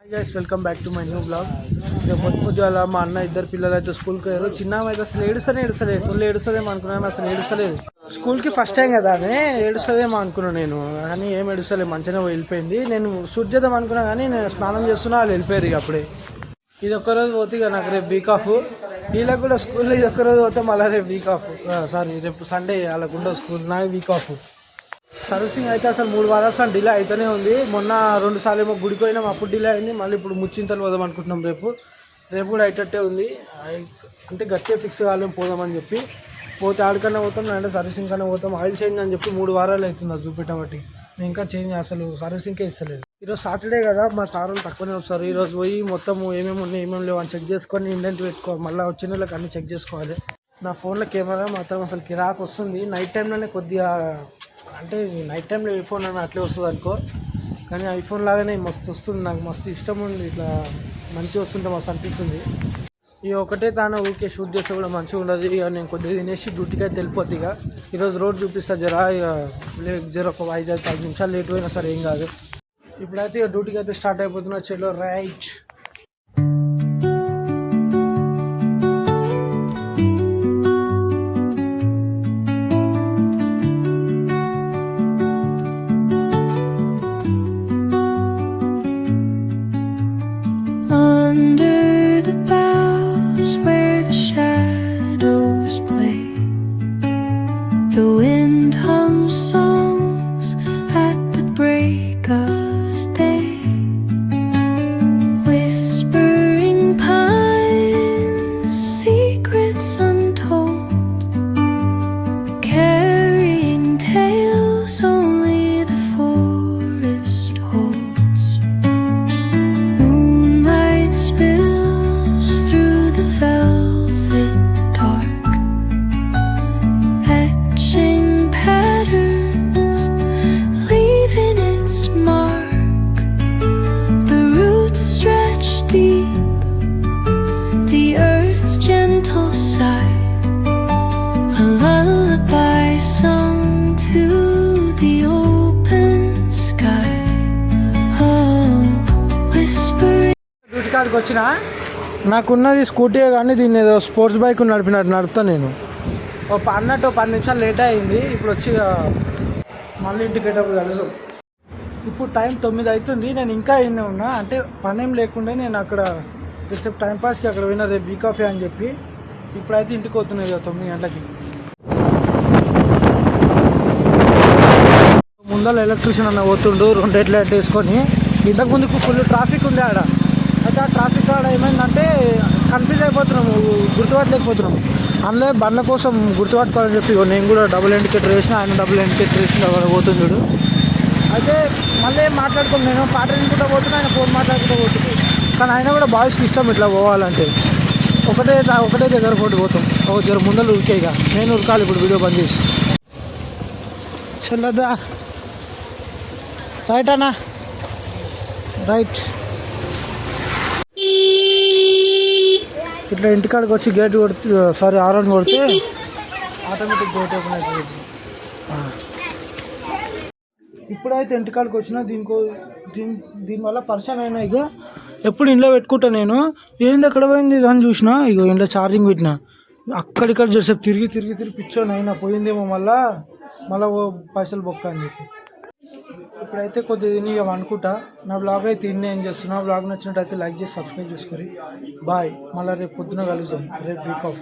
Hi guys, welcome back to my new blog. పొద్దుగాల మా అన్న ఇద్దరు పిల్లలు అయితే స్కూల్కి పోయారు. చిన్న అయితే అసలు ఏడుస్తలేదు, ఫుల్ ఏడుస్తుందేమో అనుకున్నాను, అసలు ఏడుస్తలేదు. స్కూల్కి ఫస్ట్ టైం కదా అని ఏడుస్తుందేమో అనుకున్నాను నేను, కానీ ఏం ఏడుస్తలేదు, మంచిగా వెళ్ళిపోయింది. నేను షూట్ చేద్దాం అనుకున్నా కానీ నేను స్నానం చేస్తున్నా, వాళ్ళు వెళ్ళిపోయారు. ఇక అప్పుడే ఇది ఒక్కరోజు పోతే ఇక నాకు రేపు వీక్ ఆఫ్. వీళ్ళకి కూడా స్కూల్లో ఇది ఒక్కరోజు పోతే మళ్ళీ రేపు వీక్ ఆఫ్. సారీ, రేపు సండే వాళ్ళకు ఉండవు స్కూల్, నాకు వీక్ ఆఫ్. సర్వీసింగ్ అయితే అసలు 3 వారాలు డిలే అయితేనే ఉంది. మొన్న 2 సార్లు ఏమో గుడికి పోయినాం, అప్పుడు డిలే అయింది. మళ్ళీ ఇప్పుడు ముచ్చింతలు పోదాం అనుకుంటున్నాం. రేపు కూడా అయ్యేటట్టే ఉంది. అంటే గట్టిగా ఫిక్స్ కాలేము పోదామని చెప్పి. పోతే ఆడికన్నా పోతాం, లేదంటే సర్వీసింగ్ కన్నా పోతాం. ఆయిల్ చేంజ్ అని చెప్పి 3 వారాలు అవుతుంది అది చూపెట్టబట్టి. నేను ఇంకా చేంజ్ అసలు సర్వీసింగ్కే ఇస్తలేదు. ఈరోజు సాటర్డే కదా, మా సార్ వాళ్ళు తక్కువనే వస్తారు. ఈరోజు పోయి మొత్తం ఏమేమి ఉన్నాయి ఏమేమి లేవు అని చెక్ చేసుకొని ఇండెంట్ పెట్టుకోవాలి. మళ్ళీ వచ్చిన వాళ్ళకి అన్నీ చెక్ చేసుకోవాలి. నా ఫోన్లో కెమెరా మాత్రం అసలు కిరాక్ వస్తుంది. నైట్ టైంలోనే కొద్దిగా, అంటే నైట్ టైంలో ఐఫోన్ అని అట్లే వస్తుంది అనుకో, కానీ ఐఫోన్ లాగానే మస్తు వస్తుంది. నాకు మస్తు ఇష్టం ఉంది, ఇట్లా మంచిగా వస్తుంటే మస్తు అనిపిస్తుంది. ఇక ఒకటే తాను ఊరికే షూట్ చేస్తే కూడా మంచిగా ఉండదు. ఇక నేను కొద్దిగా తినేసి డ్యూటీకి అయితే వెళ్ళిపోతుంది. ఇక ఈరోజు రోడ్ చూపిస్తా జరా, ఇక ఒక 5-10 నిమిషాలు లేట్ పోయినా సరే ఏం కాదు. ఇప్పుడైతే ఇక డ్యూటీకి అయితే స్టార్ట్ అయిపోతున్నా. చలో right. Under the boughs where the shadows play, the wind hums songs at the break of day. Whispering pines, secrets untold, carrying tales only the forest holds. Moonlight spills through the velvet dark, etching patterns, leaving its mark. The roots stretch deep, the earth's gentle sigh, a lullaby sung to the open sky. Oh, whispering. Duty కాడికి వచ్చిన, నాకున్నది scooty కానీ దీన్ని ఏదో sports bike నడుపుతాను నేను. అన్నట్టు 10 నిమిషాలు late అయింది. ఇప్పుడు వచ్చి మళ్ళీ ఇంటికి వెళ్ళేటప్పుడు కలుసాం. ఇప్పుడు టైం 9 అవుతుంది. నేను ఇంకా ఇన్నే ఉన్నా, అంటే పని ఏం లేకుండా నేను అక్కడ జస్ట్ టైంపాస్కి అక్కడ పోయినా, రేపు వీక్ ఆఫ్ అని చెప్పి. ఇప్పుడైతే ఇంటికి పోతున్నాయి 9 గంటలకి. ముందర ఎలక్ట్రీషియన్ అన్న పోతుండు 2 రెడ్ లైట్ వేసుకొని. ఇంతకు ముందుకు ఫుల్ ట్రాఫిక్ ఉంది ఆడ. అయితే ఆ ట్రాఫిక్ ఆడ ఏమైందంటే కన్ఫ్యూజ్ అయిపోతున్నాము, గుర్తుపట్టలేకపోతున్నాం. అందులో బండ్ల కోసం గుర్తుపట్టుకోవాలని చెప్పి నేను కూడా డబుల్ ఇండికేటర్ వేసిన, ఆయన డబుల్ ఇండికేటర్ వేసిన అక్కడ పోతుంటాడు. అయితే మళ్ళీ మాట్లాడుకోండి, నేను పాట వినుకుంటూ పోతున్నా, ఆయన ఫోన్ మాట్లాడుకుంటూ పోతుంది. కానీ ఆయన కూడా బాయ్స్కి ఇష్టం ఇట్లా పోవాలంటే. ఒకటే దగ్గర పోతాం. ఒక జర ముందర ఉరికే, ఇక నేను ఉరకాలి ఇప్పుడు వీడియో బంద్ చేసి. చెల్లదా రైట్ అన్నా, రైట్. ఇట్లా ఇంటికాడికి వచ్చి గేట్ కొడితే, సారీ హారన్ కొడితే ఆటోమేటిక్ గేట్ ఓపెన్ అవుతుంది. ఇప్పుడైతే ఇంటికాడికి వచ్చినా దీనివల్ల పరిచయం అయినా. ఇక ఎప్పుడు ఇంట్లో పెట్టుకుంటా నేను. ఏంది ఎక్కడ పోయింది ఇది అని చూసినా, ఇక ఇంట్లో ఛార్జింగ్ పెట్టినా. అక్కడిక్కడ చేసేపు తిరిగి పిచ్చోని అయినా పోయిందేమో, మళ్ళీ పైసలు బొక్క అని చెప్పి. ఇప్పుడైతే కొద్దిగా తిని ఇక అనుకుంటా. నా బ్లాగ్ అయితే ఏం చేస్తున్నా. బ్లాగ్ నచ్చినట్టయితే లైక్ చేసి సబ్స్క్రైబ్ చేసుకోరి. బాయ్. మళ్ళీ రేపు పొద్దున కలుద్దాం. రేపు వీక్ ఆఫ్.